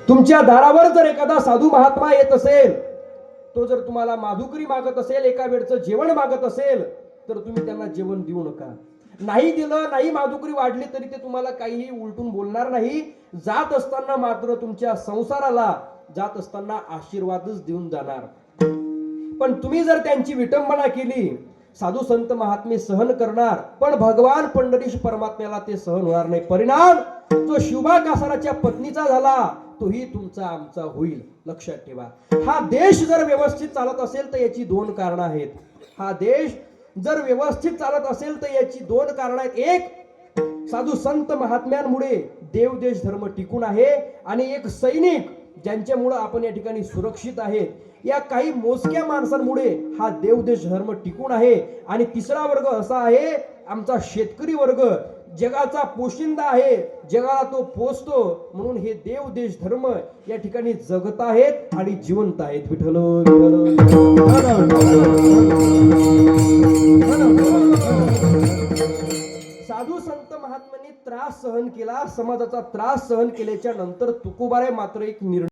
तुमच्या दारावर जर एखादा साधू महात्मा येत असेल, तो जर तुम्हाला माधुकरी मागत असेल, एका वेळचं जेवण मागत असेल, तर तुम्ही त्यांना जेवण देऊ नका. नाही दिलं, नाही माधुकरी वाढली तरी ते तुम्हाला काहीही उलटून बोलणार नाही. जात असताना मात्र तुमच्या संसाराला जात असताना आशीर्वादच देऊन जाणार. पण तुम्ही जर त्यांची विटंबना केली, साधू संत महात्मे सहन करणार, पण भगवान पंढरीश परमात्म्याला ते सहन होणार नाही. परिणाम जो शिवबा कासाराच्या पत्नीचा झाला तोही तुमचा आमचा होईल. लक्षात ठेवा. हा देश जर व्यवस्थित चालत असेल तर याची दोन कारणं आहेत. हा देश जर व्यवस्थित चालत असेल तर याची दोन कारणं आहेत. एक, साधू संत महात्म्यांमुळे देव देश धर्म टिकून आहे, आणि एक सैनिक ज्यांच्यामुळे आपण या ठिकाणी सुरक्षित आहेत. या काही मोजक्या माणसांमुळे हा देव देश धर्म टिकून आहे. आणि तिसरा वर्ग असा आहे, आमचा शेतकरी वर्ग, जगाचा पोशिंदा आहे, जगाला तो पोचतो, म्हणून हे देव देश धर्म या ठिकाणी जगत आहेत आणि जिवंत आहेत. विठ्ठल साधू संत महात्म्यांनी त्रास सहन केला, समाजाचा त्रास सहन केल्याच्या नंतर तुकोबाराय मात्र एक निर्णय